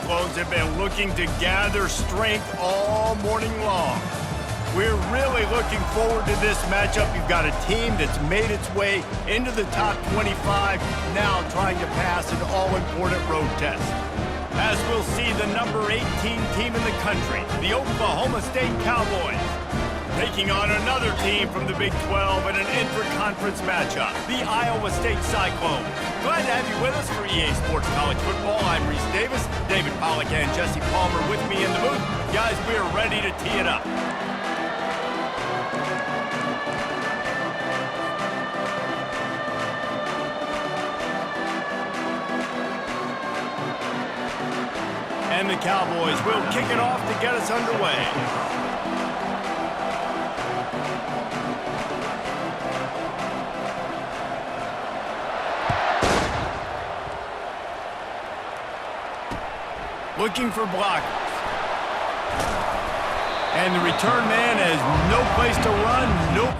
Cyclones have been looking to gather strength all morning long. We're really looking forward to this matchup. You've got a team that's made its way into the top 25, now trying to pass an all-important road test. As we'll see the number 18 team in the country, the Oklahoma State Cowboys, taking on another team from the Big 12 in an intra-conference matchup, the Iowa State Cyclones. Glad to have you with us for EA Sports College Football. I'm Reese Davis, David Pollack and Jesse Palmer with me in the booth. Guys, we're ready to tee it up. And the Cowboys will kick it off to get us underway. Looking for blockers. And the return man has no place to run, nope.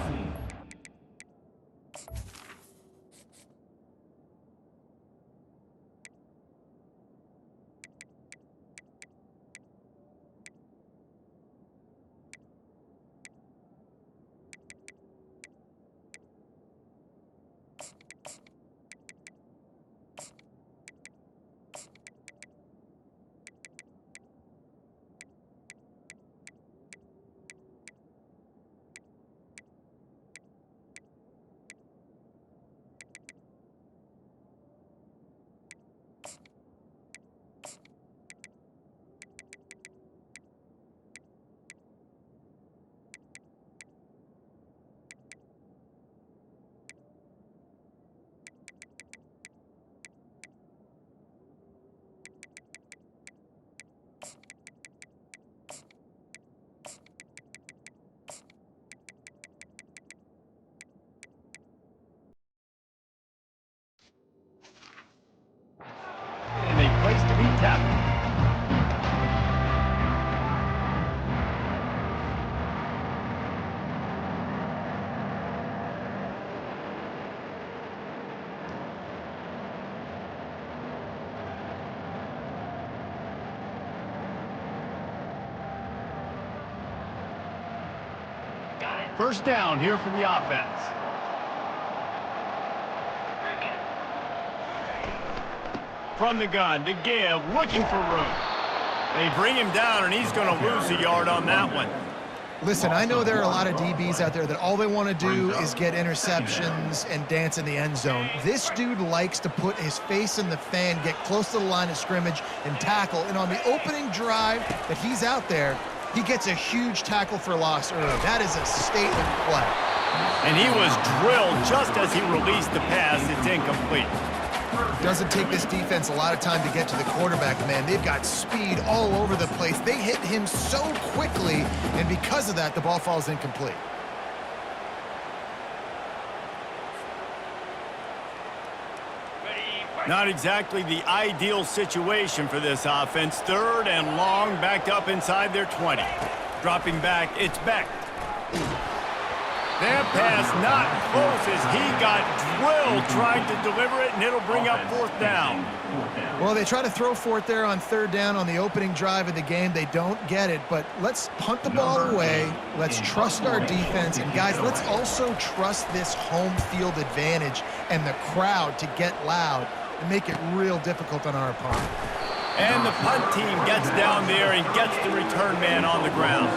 First down here for the offense. From the gun to give, looking for room. They bring him down, and he's going to lose a yard on that one. Listen, I know there are a lot of DBs out there that all they want to do is get interceptions and dance in the end zone. This dude likes to put his face in the fan, get close to the line of scrimmage, and tackle. And on the opening drive that he's out there, he gets a huge tackle for loss early. That is a statement play. And he was drilled just as he released the pass. It's incomplete. Doesn't take this defense a lot of time to get to the quarterback, man. They've got speed all over the place. They hit him so quickly, and because of that, the ball falls incomplete. Not exactly the ideal situation for this offense. Third and long, backed up inside their 20. Dropping back, it's Beck. That pass not close as he got drilled trying to deliver it, and it'll bring up fourth down. Well, they try to throw for it there on third down on the opening drive of the game. They don't get it, but let's punt the ball away. Let's trust our defense. And, guys, let's also trust this home field advantage and the crowd to get loud and make it real difficult on our opponent. And the punt team gets down there and gets the return man on the ground.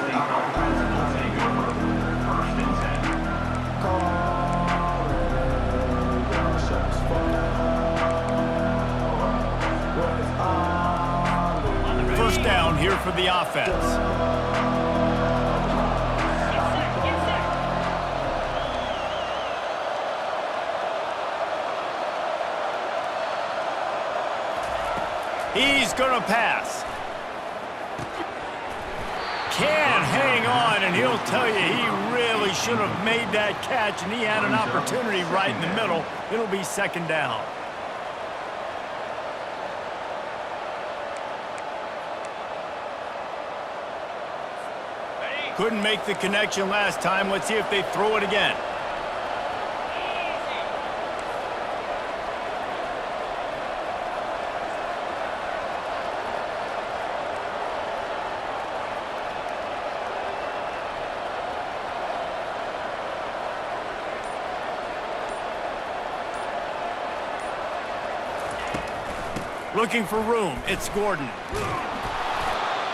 First down here for the offense. He's going to pass. Can't hang on, and he'll tell you he really should have made that catch, and he had an opportunity right in the middle. It'll be second down. Couldn't make the connection last time. Let's see if they throw it again. Looking for room. It's Gordon.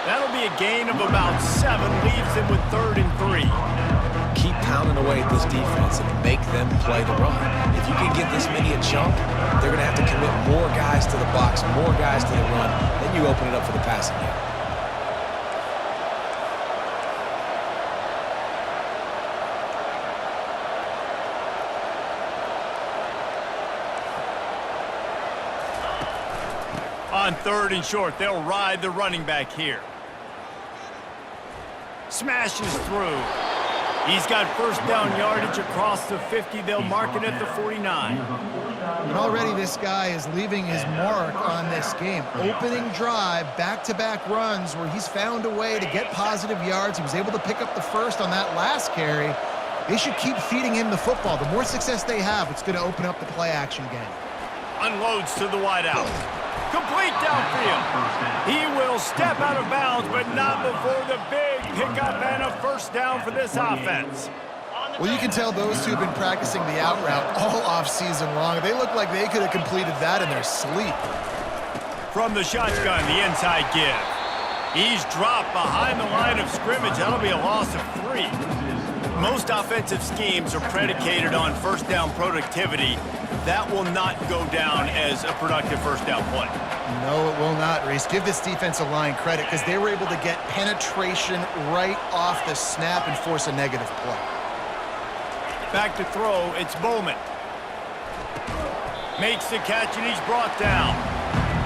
That'll be a gain of about 7. Leaves him with 3rd and 3. Keep pounding away at this defense and make them play the run. If you can get this many a chunk, they're going to have to commit more guys to the box, more guys to the run. Then you open it up for the passing game. On 3rd and short, they'll ride the running back here. Smashes through. He's got first down yardage across the 50. They'll mark it at the 49. And already this guy is leaving his mark on this game. Opening drive, back-to-back runs where he's found a way to get positive yards. He was able to pick up the first on that last carry. They should keep feeding him the football. The more success they have, it's going to open up the play-action game. Unloads to the wideout. Complete downfield. He will step out of bounds, but not before the big pickup and a first down for this offense. Well, you can tell those two have been practicing the out route all off-season long. They look like they could have completed that in their sleep. From the shotgun, the inside give. He's dropped behind the line of scrimmage. That'll be a loss of 3. Most offensive schemes are predicated on first down productivity. That will not go down as a productive first down play. No, it will not, Reese. Give this defensive line credit because they were able to get penetration right off the snap and force a negative play. Back to throw, it's Bowman. Makes the catch and he's brought down.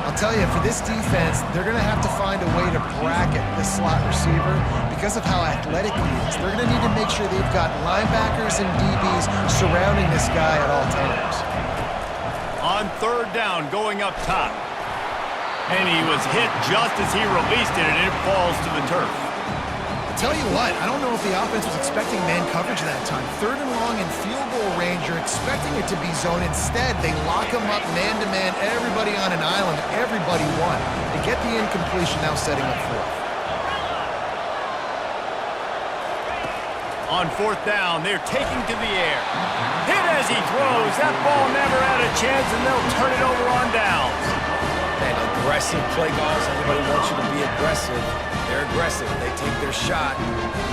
I'll tell you, for this defense, they're going to have to find a way to bracket this slot receiver because of how athletic he is. They're going to need to make sure they've got linebackers and DBs surrounding this guy at all times. On 3rd down, going up top. And he was hit just as he released it, and it falls to the turf. I'll tell you what, I don't know if the offense was expecting man coverage that time. 3rd and long in field goal range, you're expecting it to be zone. Instead, they lock him up man-to-man, everybody on an island, everybody won. To get the incompletion, now setting up 4th. On 4th down, they're taking to the air. Hit as he throws. That ball never had a chance, and they'll turn it over on downs. Man, aggressive play calls. Everybody wants you to be aggressive. They're aggressive. They take their shot.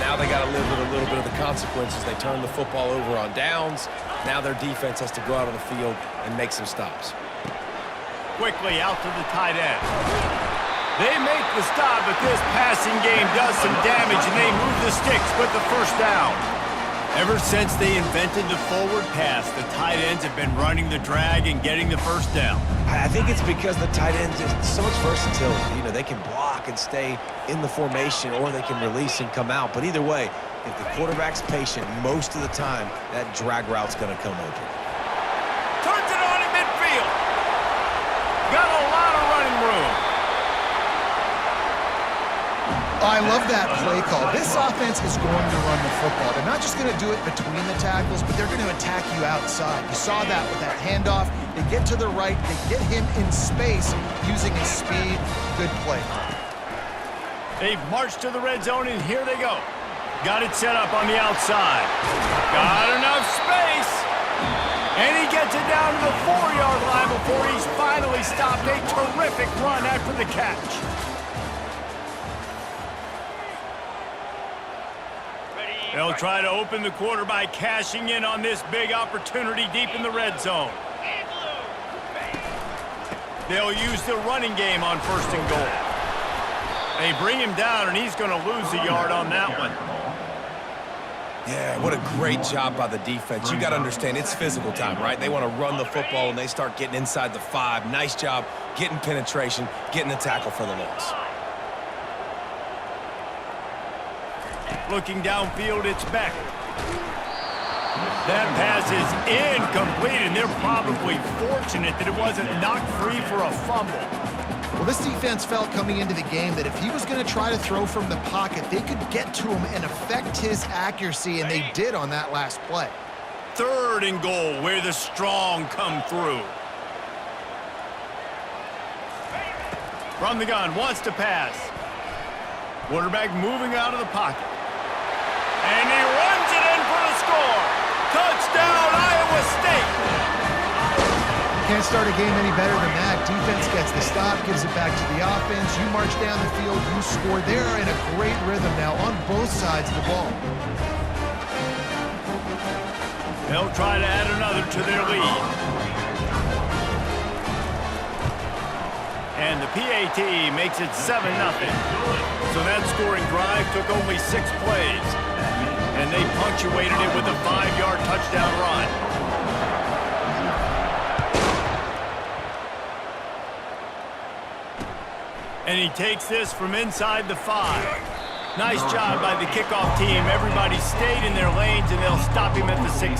Now they got to live with a little bit of the consequences. They turn the football over on downs. Now their defense has to go out on the field and make some stops. Quickly out to the tight end. They make the stop, but this passing game does some damage, and they move the sticks with the first down. Ever since they invented the forward pass, the tight ends have been running the drag and getting the first down. I think it's because the tight ends have so much versatility. You know, they can block and stay in the formation, or they can release and come out. But either way, if the quarterback's patient, most of the time, that drag route's going to come open. Turns it on in midfield. Got a lot of running room. I love that play call. This offense is going to run the football. They're not just going to do it between the tackles, but they're going to attack you outside. You saw that with that handoff. They get to the right. They get him in space using his speed. Good play. They've marched to the red zone, and here they go. Got it set up on the outside. Got enough space. And he gets it down to the 4-yard line before he's finally stopped. A terrific run after the catch. They'll try to open the quarter by cashing in on this big opportunity deep in the red zone. They'll use the running game on 1st and goal. They bring him down, and he's going to lose a yard on that one. Yeah, what a great job by the defense. You got to understand, it's physical time, right? They want to run the football, and they start getting inside the 5. Nice job getting penetration, getting the tackle for the loss. Looking downfield, it's Beck. That pass is incomplete, and they're probably fortunate that it wasn't knocked free for a fumble. Well, this defense felt coming into the game that if he was going to try to throw from the pocket, they could get to him and affect his accuracy, and they did on that last play. 3rd and goal, where the strong come through. From the gun, wants to pass. Quarterback moving out of the pocket. And he runs it in for the score. Touchdown, Iowa State. Can't start a game any better than that. Defense gets the stop, gives it back to the offense. You march down the field, you score. They're in a great rhythm now on both sides of the ball. They'll try to add another to their lead. And the PAT makes it 7-0. So that scoring drive took only 6 plays. And they punctuated it with a 5-yard touchdown run. And he takes this from inside the 5. Nice job by the kickoff team. Everybody stayed in their lanes, and they'll stop him at the 16.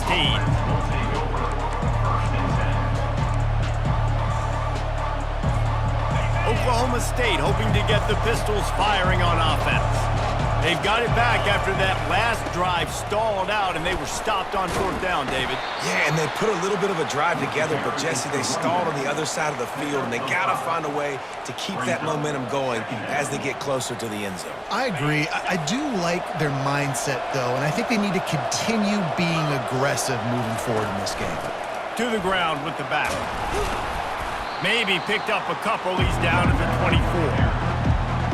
Oklahoma State hoping to get the Pistols firing on offense. They've got it back after that last drive stalled out, and they were stopped on 4th down, David. Yeah, and they put a little bit of a drive together, but, Jesse, they stalled on the other side of the field, and they got to find a way to keep that momentum going as they get closer to the end zone. I agree. I do like their mindset, though, and I think they need to continue being aggressive moving forward in this game. To the ground with the back. Maybe picked up a couple. He's down to the 24.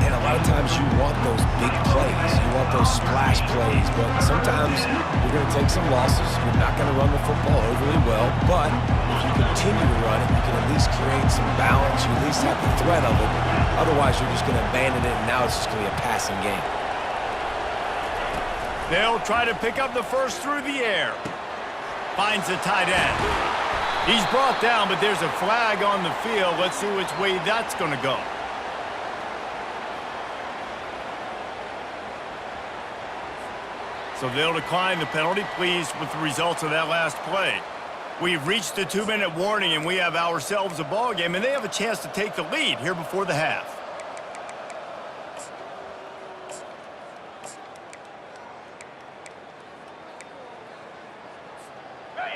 And a lot of times you want those big plays. You want those splash plays. But sometimes you're going to take some losses. You're not going to run the football overly well. But if you continue to run it, you can at least create some balance. You at least have the threat of it. Otherwise, you're just going to abandon it, and now it's just going to be a passing game. They'll try to pick up the first through the air. Finds the tight end. He's brought down, but there's a flag on the field. Let's see which way that's going to go. So they'll decline the penalty, pleased with the results of that last play. We've reached the 2-minute warning, and we have ourselves a ball game, and they have a chance to take the lead here before the half.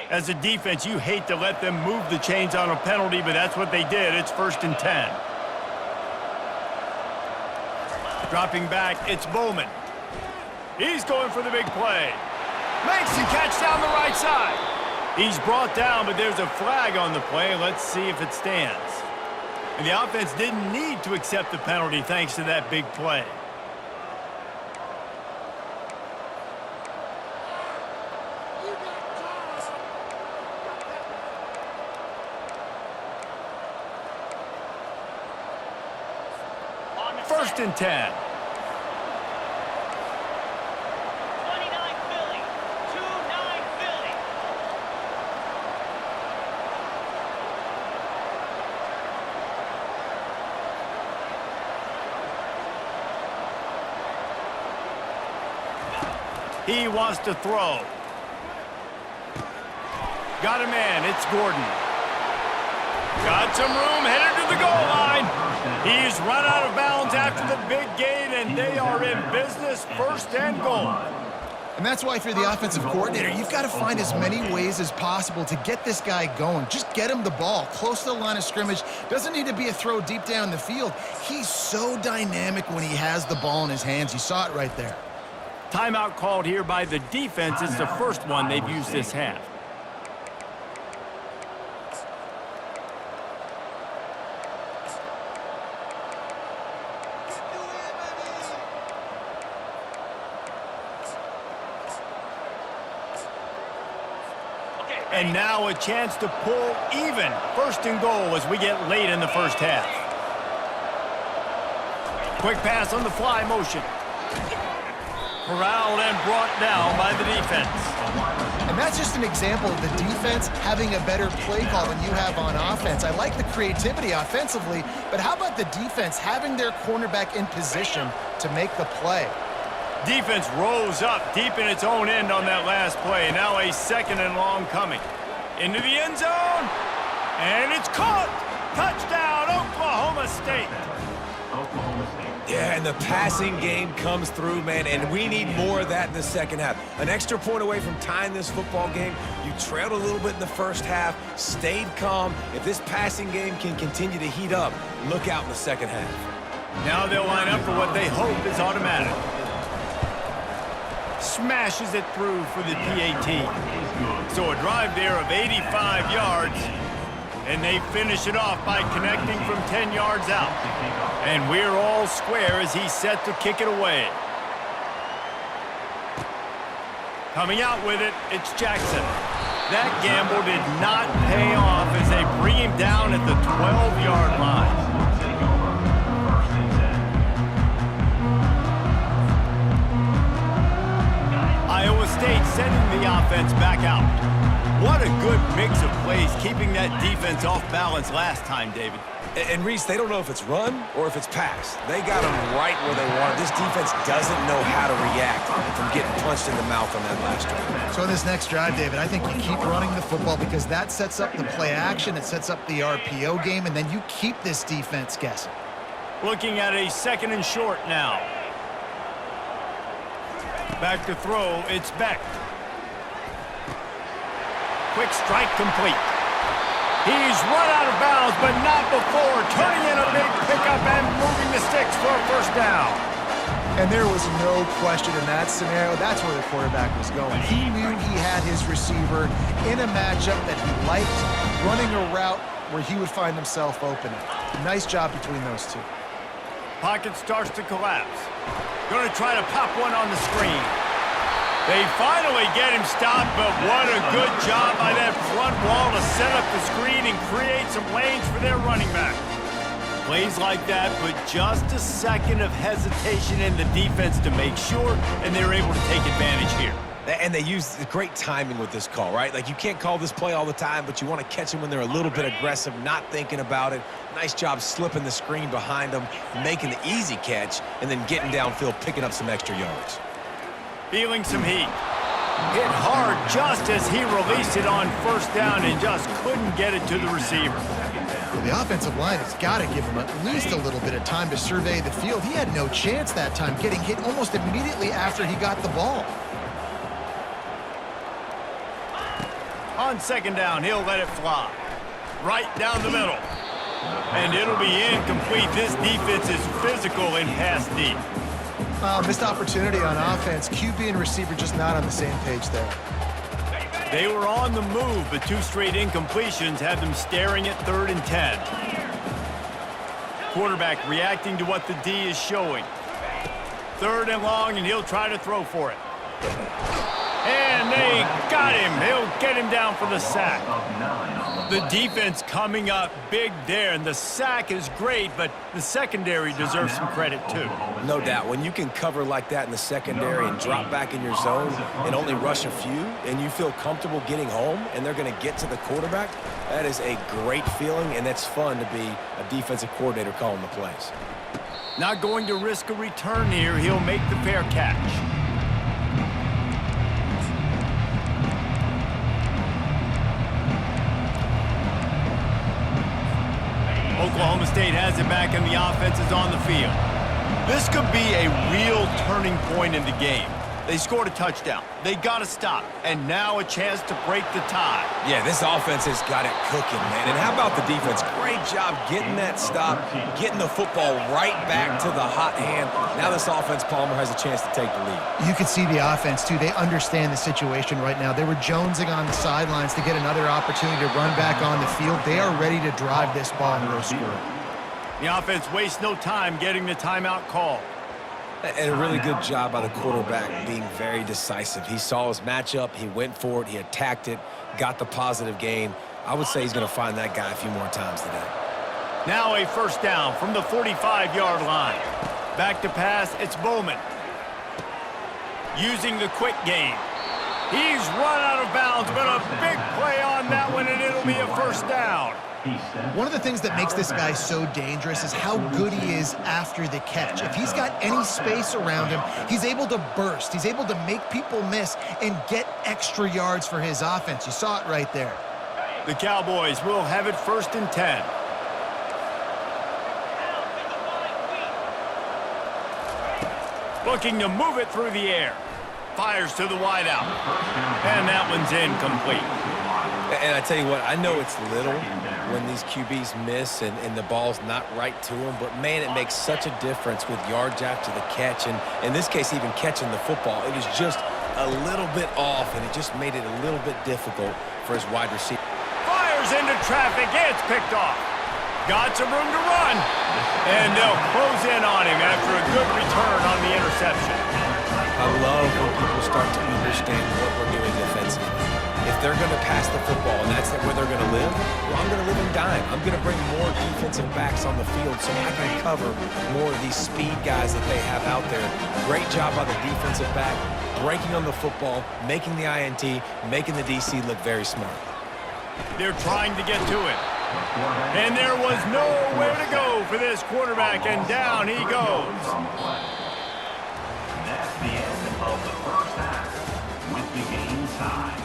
As a defense, you hate to let them move the chains on a penalty, but that's what they did. It's 1st and 10. Dropping back, it's Bowman. He's going for the big play. Makes the catch down the right side. He's brought down, but there's a flag on the play. Let's see if it stands. And the offense didn't need to accept the penalty thanks to that big play. First and 10. 29 Philly. 2-9 Philly. He wants to throw. Got a man. It's Gordon. Got some room. Headed to the goal line. He's run out of bounds after the big gain, and they are in business. 1st and goal. And that's why if you're the offensive coordinator, you've got to find as many ways as possible to get this guy going. Just get him the ball close to the line of scrimmage. Doesn't need to be a throw deep down the field. He's so dynamic when he has the ball in his hands. You saw it right there. Timeout called here by the defense. It's the first one they've used this half. And now a chance to pull even. 1st and goal as we get late in the first half. Quick pass on the fly motion. Corralled and brought down by the defense. And that's just an example of the defense having a better play call than you have on offense. I like the creativity offensively, but how about the defense having their cornerback in position to make the play? Defense rose up deep in its own end on that last play. Now a 2nd and long coming. Into the end zone. And it's caught. Touchdown, Oklahoma State. Yeah, and the passing game comes through, man, and we need more of that in the second half. An extra point away from tying this football game. You trailed a little bit in the first half, stayed calm. If this passing game can continue to heat up, look out in the second half. Now they'll line up for what they hope is automatic. Smashes it through for the PAT. So a drive there of 85 yards. And they finish it off by connecting from 10 yards out. And we're all square as he's set to kick it away. Coming out with it, it's Jackson. That gamble did not pay off as they bring him down at the 12-yard line. Iowa State sending the offense back out. What a good mix of plays, keeping that defense off balance last time, David. And Reese, they don't know if it's run or if it's pass. They got them right where they want it. This defense doesn't know how to react from getting punched in the mouth on that last drive. So in this next drive, David, I think you keep running the football because that sets up the play action, it sets up the RPO game, and then you keep this defense guessing. Looking at a 2nd and short now. Back to throw, it's Beck. Quick strike complete. He's run out of bounds, but not before turning in a big pickup and moving the sticks for a first down. And there was no question in that scenario. That's where the quarterback was going. He knew he had his receiver in a matchup that he liked, running a route where he would find himself open. Nice job between those two. Pocket starts to collapse. Going to try to pop one on the screen. They finally get him stopped, but what a good job by that front wall to set up the screen and create some lanes for their running back. Plays like that put just a second of hesitation in the defense to make sure, and they're able to take advantage here. And they use great timing with this call, right? Like, you can't call this play all the time, but you want to catch them when they're a little bit aggressive, not thinking about it. Nice job slipping the screen behind them, making the easy catch, and then getting downfield, picking up some extra yards. Feeling some heat. Hit hard just as he released it on first down and just couldn't get it to the receiver. Well, the offensive line has got to give him at least a little bit of time to survey the field. He had no chance that time, getting hit almost immediately after he got the ball. On 2nd down, he'll let it fly. Right down the middle. And it'll be incomplete. This defense is physical in pass deep. Missed opportunity on offense. QB and receiver just not on the same page there. They were on the move, but 2 straight incompletions had them staring at 3rd and 10. Quarterback reacting to what the D is showing. 3rd and long, and he'll try to throw for it. And they got him. They'll get him down for the sack. The defense coming up big there, and the sack is great, but the secondary deserves some credit too. No doubt. When you can cover like that in the secondary and drop back in your zone and only rush a few, and you feel comfortable getting home, and they're going to get to the quarterback, that is a great feeling, and it's fun to be a defensive coordinator calling the plays. Not going to risk a return here. He'll make the fair catch. Oklahoma State has it back, and the offense is on the field. This could be a real turning point in the game. They scored a touchdown. They got to stop, and now a chance to break the tie. Yeah, this offense has got it cooking, man. And how about the defense? Great job getting that stop, getting the football right back to the hot hand. Now this offense, Palmer, has a chance to take the lead. You can see the offense, too. They understand the situation right now. They were jonesing on the sidelines to get another opportunity to run back on the field. They are ready to drive this ball and go score. The offense wastes no time getting the timeout call. And a really good job by the quarterback being very decisive. He saw his matchup, he went for it, he attacked it, got the positive gain. I would say he's going to find that guy a few more times today. Now a first down from the 45-yard line. Back to pass, it's Bowman. Using the quick game. He's run out of bounds, but a big play on that one, and it'll be a first down. One of the things that makes this guy so dangerous is how good he is after the catch. If he's got any space around him, he's able to burst. He's able to make people miss and get extra yards for his offense. You saw it right there. The Cowboys will have it 1st and 10. Looking to move it through the air. Fires to the wideout. And that one's incomplete. And I tell you what, I know it's little when these QBs miss and the ball's not right to them, but man, it makes such a difference with yards after the catch, and in this case, even catching the football. It was just a little bit off, and it just made it a little bit difficult for his wide receiver. Fires fires into traffic. It's picked off. Got some room to run. And they'll close in on him after a good return on the interception. I love when people start to understand what we're doing defensively. If they're going to pass the football and that's where they're going to live, well, I'm going to live in dime. I'm going to bring more defensive backs on the field so I can cover more of these speed guys that they have out there. Great job by the defensive back, breaking on the football, making the INT, making the DC look very smart. They're trying to get to it. And there was nowhere to go for this quarterback, and down he goes. That's the end of the first half with the game time.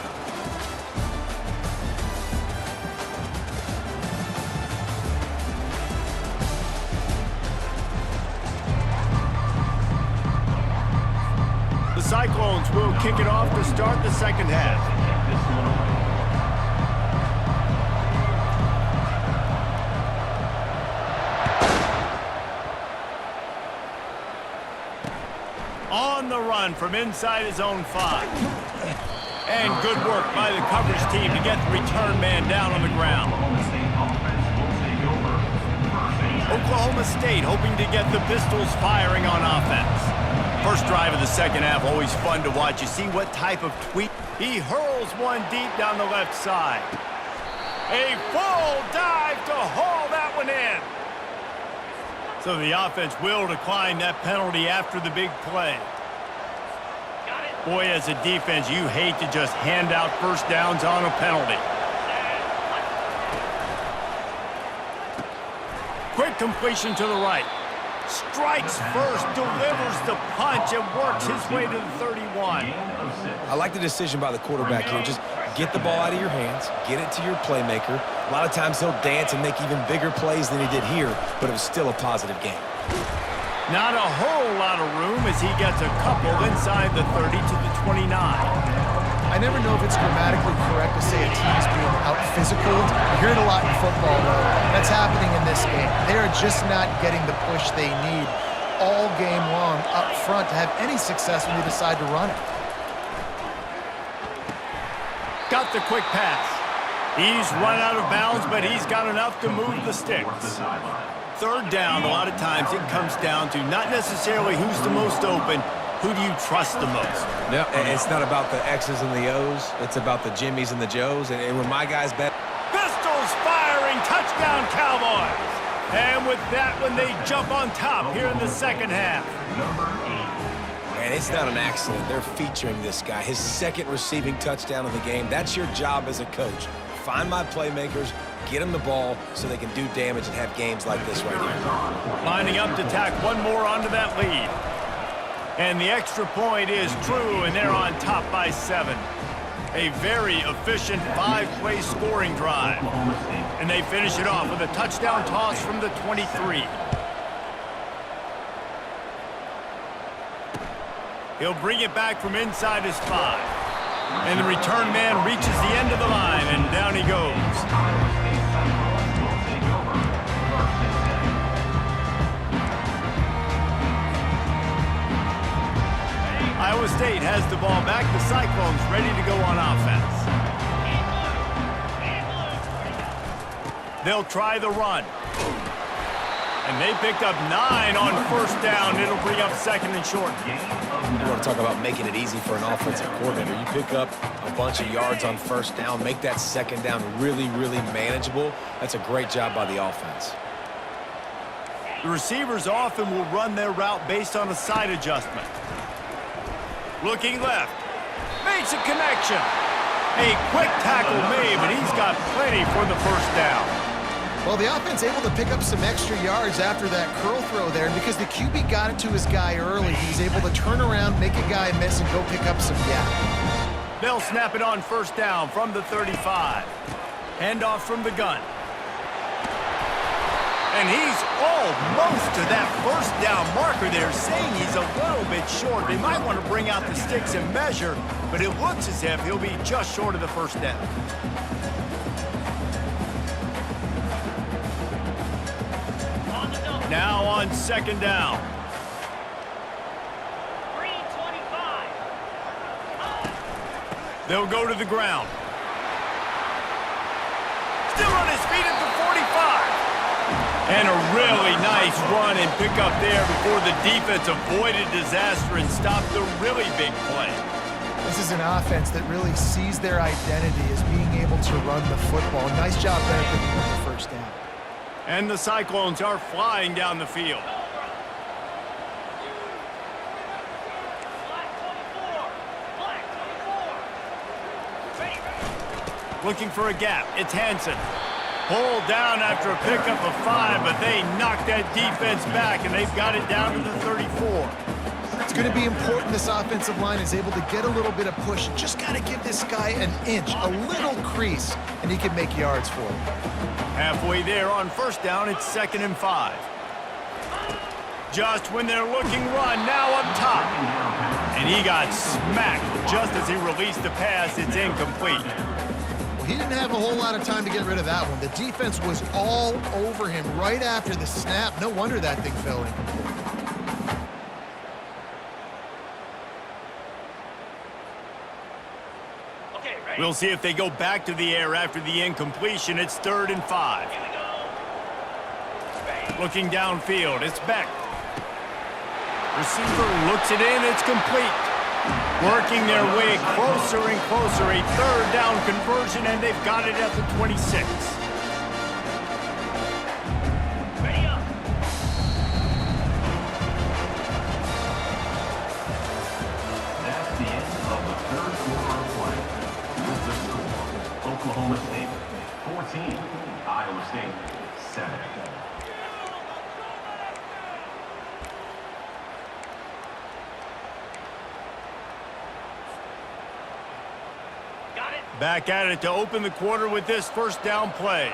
The Cyclones will kick it off to start the second half. On the run from inside his own 5. And good work by the coverage team to get the return man down on the ground. Oklahoma State hoping to get the Pistols firing on offense. First drive of the second half, always fun to watch. You see what type of tweak. He hurls one deep down the left side. A full dive to haul that one in. So the offense will decline that penalty after the big play. Boy, as a defense, you hate to just hand out first downs on a penalty. Quick completion to the right. Strikes first, delivers the punch, and works his way to the 31. I like the decision by the quarterback here. Just get the ball out of your hands, get it to your playmaker. A lot of times he'll dance and make even bigger plays than he did here, but it was still a positive game. Not a whole lot of room as he gets a couple inside the 30 to the 29. I never know if it's grammatically correct to say a team is being out-physicaled. You hear it a lot in football, though. That's happening in this game. They are just not getting the push they need all game long up front to have any success when they decide to run it. Got the quick pass. He's run out of bounds, but he's got enough to move the sticks. Third down, a lot of times it comes down to not necessarily who's the most open, who do you trust the most? No, it's not about the X's and the O's. It's about the Jimmies and the Joes. And when my guys bet. Pistols firing, touchdown Cowboys. And with that one, they jump on top here in the second half. And it's not an accident. They're featuring this guy. His second receiving touchdown of the game. That's your job as a coach. Find my playmakers, get them the ball so they can do damage and have games like this right here. Lining up to tack one more onto that lead. And the extra point is true, and they're on top by 7. A very efficient 5-play scoring drive. And they finish it off with a touchdown toss from the 23. He'll bring it back from inside his 5. And the return man reaches the end of the line, and down he goes. Iowa State has the ball back. The Cyclones ready to go on offense. They'll try the run. And they picked up 9 on first down. It'll bring up second and short. You want to talk about making it easy for an offensive coordinator. You pick up a bunch of yards on first down, make that second down really, really manageable. That's a great job by the offense. The receivers often will run their route based on a side adjustment. Looking left. Makes a connection. A quick tackle made, but he's got plenty for the first down. Well, the offense able to pick up some extra yards after that curl throw there, and because the QB got it to his guy early, he's able to turn around, make a guy miss, and go pick up some gap. They'll snap it on first down from the 35. Handoff from the gun. And he's almost to that first down marker there, saying he's a little bit short. They might want to bring out the sticks and measure, but it looks as if he'll be just short of the first down. Now on second down. 3:25. They'll go to the ground. And a really nice run and pick up there before the defense avoided disaster and stopped the really big play. This is an offense that really sees their identity as being able to run the football. Nice job there picking up the first down. And the Cyclones are flying down the field. Looking for a gap. It's Hansen. Pulled down after a pickup of 5, but they knocked that defense back, and they've got it down to the 34. It's going to be important this offensive line is able to get a little bit of push. Just got to give this guy an inch, a little crease, and he can make yards for him. Halfway there on first down, it's 2nd and 5. Just when they're looking run, now up top. And he got smacked just as he released the pass. It's incomplete. Well, he didn't have a whole lot of time to get rid of that one. The defense was all over him right after the snap. No wonder that thing fell incomplete. We'll see if they go back to the air after the incompletion. It's 3rd and 5. Looking downfield, it's Beck. Receiver looks it in, it's complete. Working their way closer and closer. A 3rd down conversion, and they've got it at the 26. That's the end of the third quarter of play. With the score, Oklahoma State 14, Iowa State 7. Back at it to open the quarter with this first down play.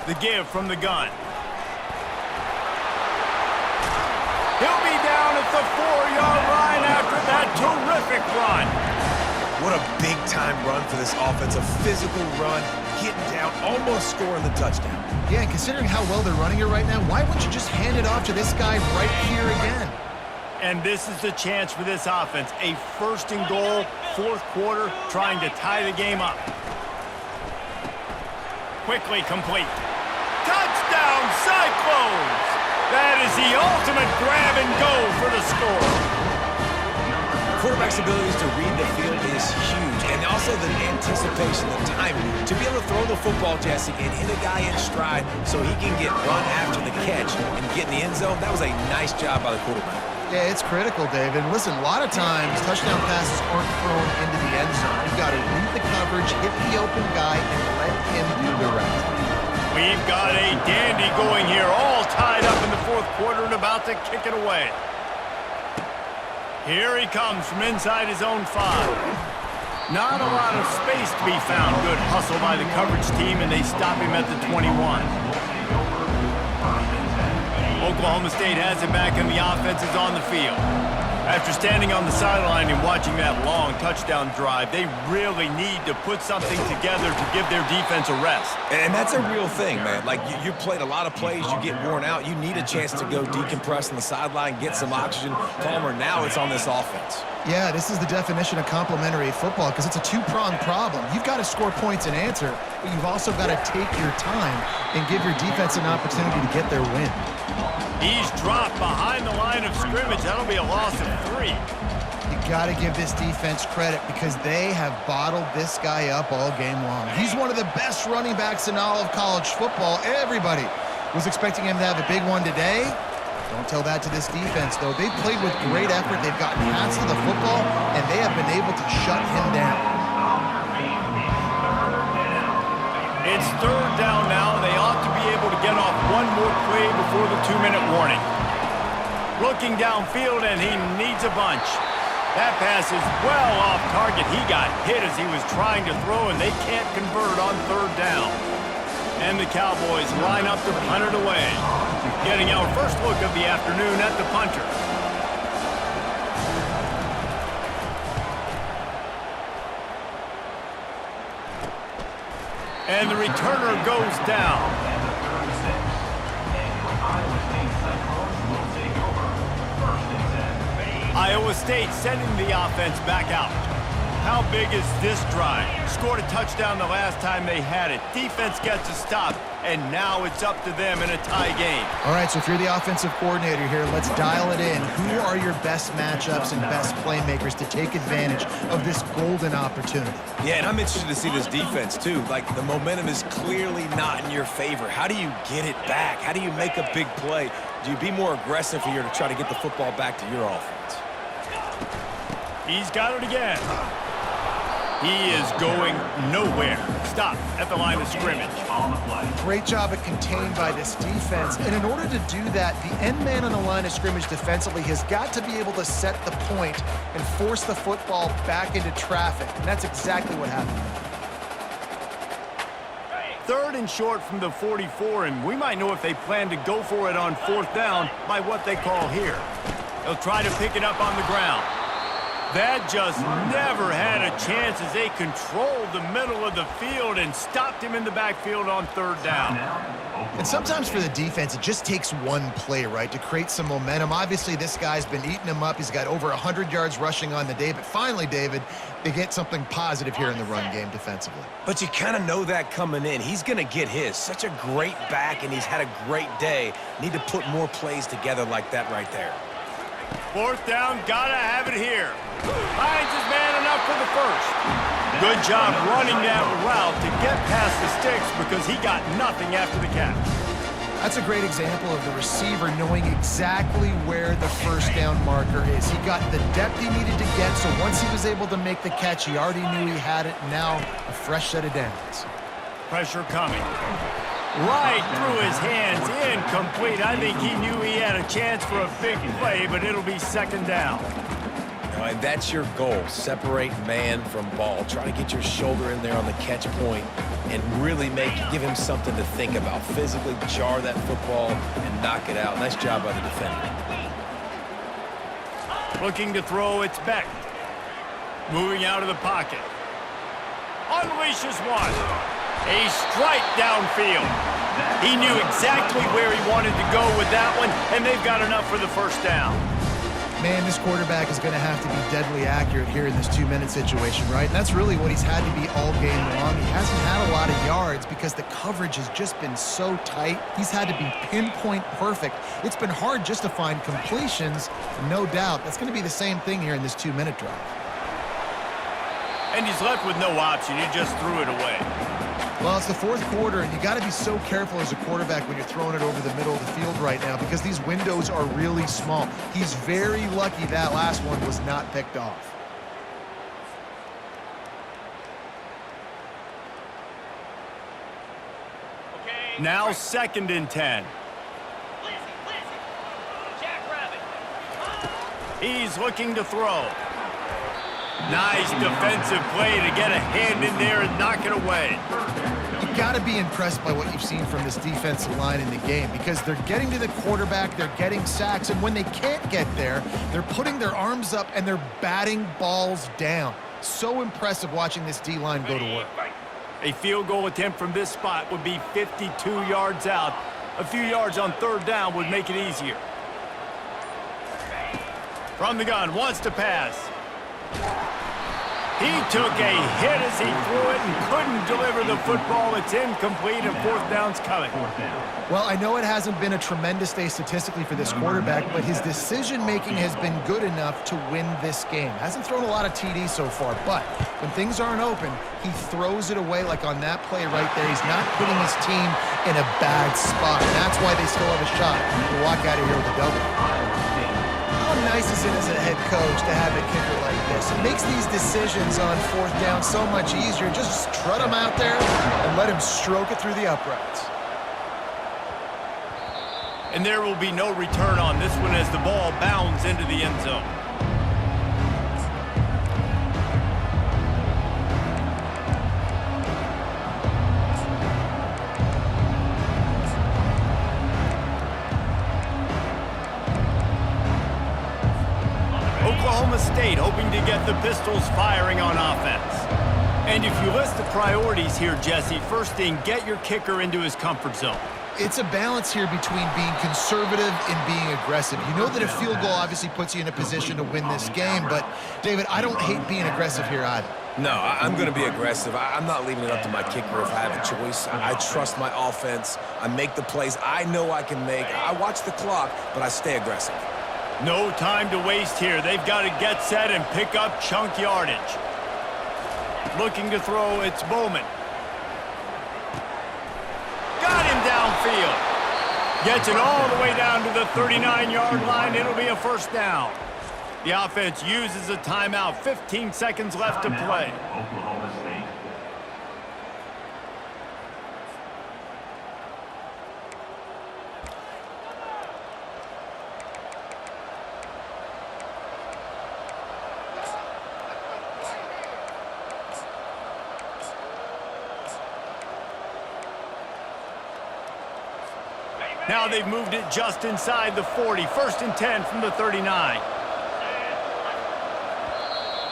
The give from the gun. He'll be down at the 4-yard line after that terrific run. What a big-time run for this offense. A physical run, getting down, almost scoring the touchdown. Yeah, and considering how well they're running it right now, why wouldn't you just hand it off to this guy right here again? And this is the chance for this offense. A 1st and goal, 4th quarter, trying to tie the game up. Quickly complete. Touchdown, Cyclones! That is the ultimate grab and go for the score. Quarterback's abilities to read the field is huge, and also the anticipation, the timing. To be able to throw the football, Jesse, and hit a guy in stride so he can get run after the catch and get in the end zone, that was a nice job by the quarterback. Yeah, it's critical, David. Listen, a lot of times touchdown passes aren't thrown into the end zone. You've got to read the coverage, hit the open guy, and let him do the rest. We've got a dandy going here, all tied up in the 4th quarter and about to kick it away. Here he comes from inside his own 5. Not a lot of space to be found. Good hustle by the coverage team, and they stop him at the 21. Oklahoma State has it back, and the offense is on the field. After standing on the sideline and watching that long touchdown drive, they really need to put something together to give their defense a rest. And that's a real thing, man. Like, you played a lot of plays, you get worn out, you need a chance to go decompress on the sideline, get some oxygen. Palmer, now it's on this offense. Yeah, this is the definition of complementary football because it's a two-pronged problem. You've got to score points and answer, but you've also got to take your time and give your defense an opportunity to get their win. He's dropped behind the line of scrimmage. That'll be a loss of 3. You got to give this defense credit because they have bottled this guy up all game long. He's one of the best running backs in all of college football. Everybody was expecting him to have a big one today. Don't tell that to this defense, though. They've played with great effort. They've gotten paths to the football, and they have been able to shut him down. It's 3rd down now. They ought to be able to get off one more play before the 2-minute warning. Looking downfield, and he needs a bunch. That pass is well off target. He got hit as he was trying to throw, and they can't convert on 3rd down. And the Cowboys line up to punt it away. Getting our first look of the afternoon at the punter. And the returner goes down. Iowa State sending the offense back out. How big is this drive? Scored a touchdown the last time they had it. Defense gets a stop, and now it's up to them in a tie game. All right, so if you're the offensive coordinator here, let's dial it in. Who are your best matchups and best playmakers to take advantage of this golden opportunity? Yeah, and I'm interested to see this defense, too. Like, the momentum is clearly not in your favor. How do you get it back? How do you make a big play? Do you be more aggressive here to try to get the football back to your offense? He's got it again. He is going nowhere. Stop at the line of scrimmage. On the play. Great job at contained by this defense. And in order to do that, the end man on the line of scrimmage defensively has got to be able to set the point and force the football back into traffic. And that's exactly what happened. 3rd and short from the 44, and we might know if they plan to go for it on 4th down by what they call here. They'll try to pick it up on the ground. That just never had a chance as they controlled the middle of the field and stopped him in the backfield on 3rd down. And sometimes for the defense, it just takes one play, right, to create some momentum. Obviously, this guy's been eating him up. He's got over 100 yards rushing on the day. But finally, David, they get something positive here in the run game defensively. But you kind of know that coming in. He's going to get his. Such a great back, and he's had a great day. Need to put more plays together like that right there. 4th down, gotta have it here. Finds his man enough for the first. Good job running that route to get past the sticks because he got nothing after the catch. That's a great example of the receiver knowing exactly where the first down marker is. He got the depth he needed to get, so once he was able to make the catch, he already knew he had it. Now a fresh set of downs. Pressure coming. Right through his hands, incomplete. I think he knew he had a chance for a big play, but it'll be 2nd down. And that's your goal. Separate man from ball. Try to get your shoulder in there on the catch point and really give him something to think about. Physically jar that football and knock it out. Nice job by the defender. Looking to throw, it's Beck. Moving out of the pocket. Unleashes one. A strike downfield. He knew exactly where he wanted to go with that one, and they've got enough for the first down. Man, this quarterback is going to have to be deadly accurate here in this 2-minute situation, right? And that's really what he's had to be all game long. He hasn't had a lot of yards because the coverage has just been so tight. He's had to be pinpoint perfect. It's been hard just to find completions, no doubt. That's going to be the same thing here in this 2-minute drive. And he's left with no option. He just threw it away. Well, it's the 4th quarter, and you got to be so careful as a quarterback when you're throwing it over the middle of the field right now because these windows are really small. He's very lucky that last one was not picked off. Now 2nd and 10. He's looking to throw. Nice defensive play to get a hand in there and knock it away. You've got to be impressed by what you've seen from this defensive line in the game because they're getting to the quarterback, they're getting sacks, and when they can't get there, they're putting their arms up and they're batting balls down. So impressive watching this D-line go to work. A field goal attempt from this spot would be 52 yards out. A few yards on 3rd down would make it easier. From the gun, wants to pass. He took a hit as he threw it and couldn't deliver the football. It's incomplete, and 4th down's coming. Well, I know it hasn't been a tremendous day statistically for this quarterback, but his decision-making has been good enough to win this game. Hasn't thrown a lot of TDs so far, but when things aren't open, he throws it away like on that play right there. He's not putting his team in a bad spot, and that's why they still have a shot to walk out of here with a W. How nice is it as a head coach to have a kicker like this? It makes these decisions on 4th down so much easier. Just strut him out there and let him stroke it through the uprights. And there will be no return on this one as the ball bounds into the end zone. Oklahoma State hoping to get the Pistols firing on offense. And if you list the priorities here, Jesse, first thing, get your kicker into his comfort zone. It's a balance here between being conservative and being aggressive. You know that a field goal obviously puts you in a position to win this game, but, David, I don't hate being aggressive here either. No, I'm going to be aggressive. I'm not leaving it up to my kicker if I have a choice. I trust my offense. I make the plays I know I can make. I watch the clock, but I stay aggressive. No time to waste here. They've got to get set and pick up chunk yardage. Looking to throw, it's Bowman. Got him downfield. Gets it all the way down to the 39-yard line. It'll be a first down. The offense uses a timeout. 15 seconds left to play. Oklahoma State. Now they've moved it just inside the 40. First and 10 from the 39.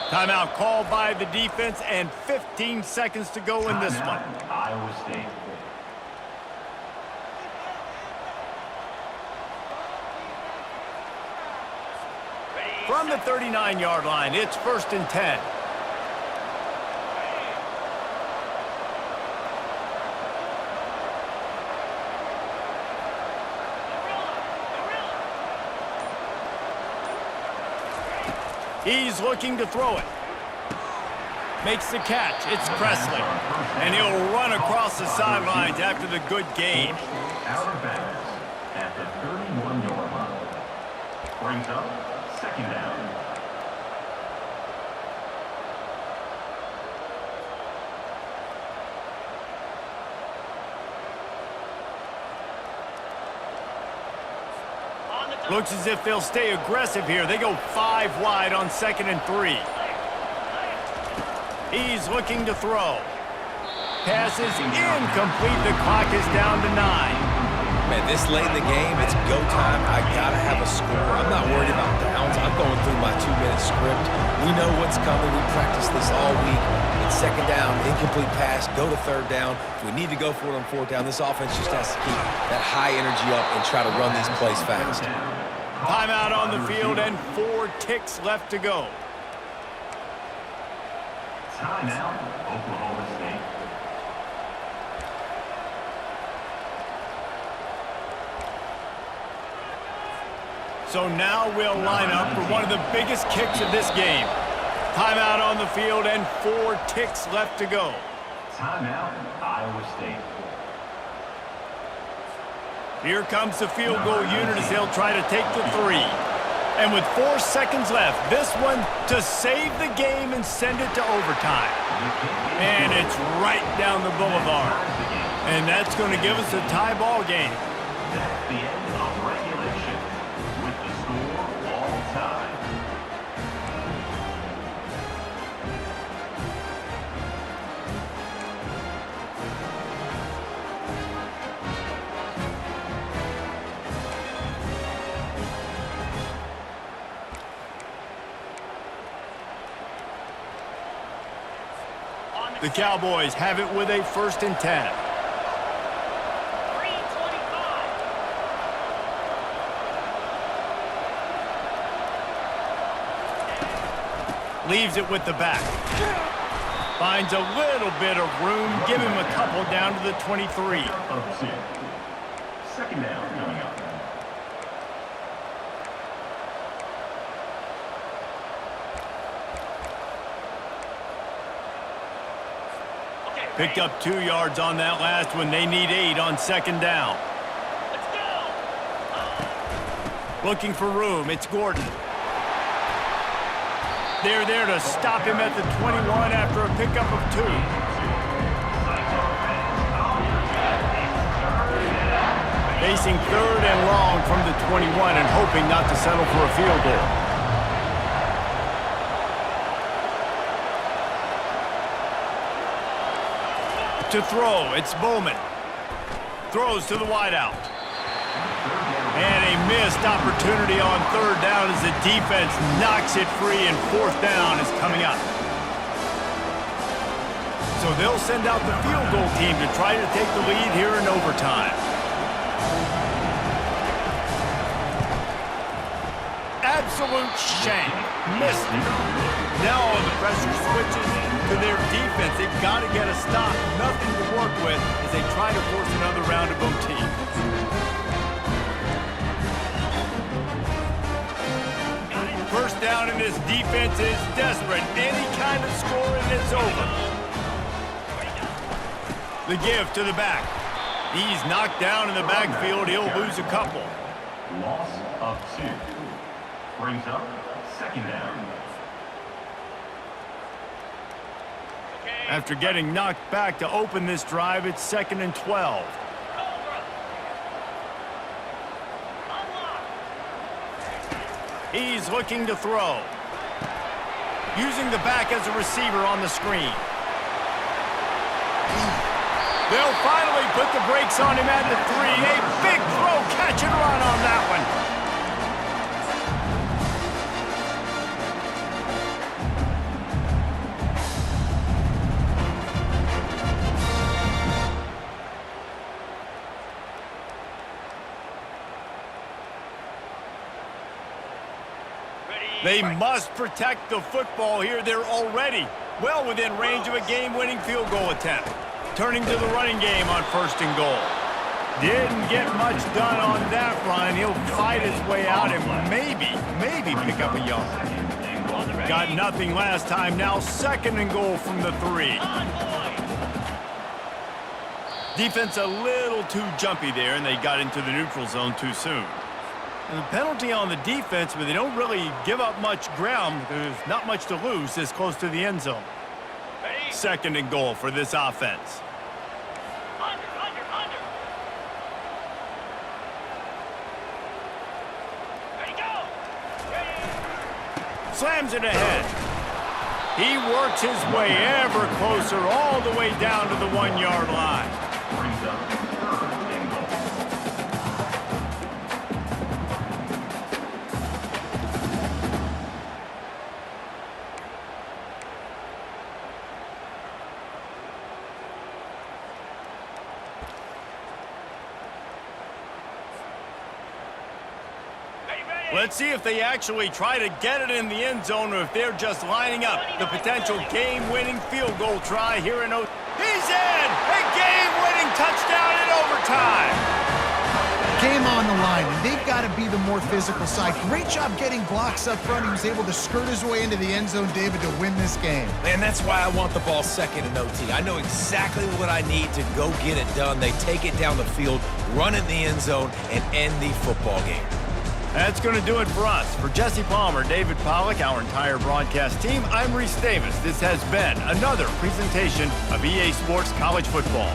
Timeout called by the defense, and 15 seconds to go in this one. Iowa State. From the 39-yard line, it's first and 10. He's looking to throw it. Makes the catch. It's Presley. And he'll run across the sidelines after the good gain. Out of bounds at the 31-yard line. Brings up second down. Looks as if they'll stay aggressive here. They go 5 wide on 2nd and 3. He's looking to throw. Pass is incomplete. The clock is down to 9. Man, this late in the game, it's go time. I got to have a score. I'm not worried about downs. I'm going through my 2-minute script. We know what's coming. We practiced this all week. It's second down, incomplete pass, go to third down. If we need to go for it on fourth down, this offense just has to keep that high energy up and try to run these plays fast. Timeout on the field and 4 ticks left to go. Timeout, Oklahoma State. So now we'll line up for one of the biggest kicks of this game. Timeout on the field and 4 ticks left to go. Timeout, Iowa State. Here comes the field goal unit as they'll try to take the 3. And with 4 seconds left, this one to save the game and send it to overtime. And it's right down the boulevard. And that's going to give us a tie ball game. That's the end of regulation with the score all time. The Cowboys have it with a first and 10. 3:25. Leaves it with the back. Finds a little bit of room. Give him a couple down to the 23. Of 2. Second down coming up. Picked up 2 yards on that last one. They need 8 on second down. Let's go. Looking for room. It's Gordon. They're there to stop him at the 21 after a pickup of 2. Facing third and long from the 21 and hoping not to settle for a field goal. To throw, it's Bowman. Throws to the wideout. And a missed opportunity on third down as the defense knocks it free, and fourth down is coming up. So they'll send out the field goal team to try to take the lead here in overtime. absolute shank. Missed it. Now the pressure switches to their defense. They've got to get a stop. Nothing to work with as they try to force another round of OT. First down, and this defense is desperate. Any kind of score and it's over. The give to the back. He's knocked down in the backfield. He'll lose a couple. Loss of 2. Brings up second down. After getting knocked back to open this drive, it's 2nd and 12. He's looking to throw. Using the back as a receiver on the screen. They'll finally put the brakes on him at the 3. A big throw, catch and run on that one. They must protect the football here. They're already well within range of a game-winning field goal attempt. Turning to the running game on 1st and goal. Didn't get much done on that run. He'll fight his way out and maybe pick up a yard. Got nothing last time. Now 2nd and goal from the 3. Defense a little too jumpy there, and they got into the neutral zone too soon. And the penalty on the defense, but they don't really give up much ground. There's not much to lose this close to the end zone. 2nd and goal for this offense. Slams it ahead. He works his way ever closer all the way down to the 1-yard line. Brings up 3rd and goal. Let's see if they actually try to get it in the end zone or if they're just lining up the potential game-winning field goal try here in OT. He's in! A game-winning touchdown in overtime! Game on the line, and they've got to be the more physical side. Great job getting blocks up front. He was able to skirt his way into the end zone, David, to win this game. Man, that's why I want the ball 2nd in OT. I know exactly what I need to go get it done. They take it down the field, run in the end zone, and end the football game. That's going to do it for us. For Jesse Palmer, David Pollack, our entire broadcast team, I'm Reese Davis. This has been another presentation of EA Sports College Football.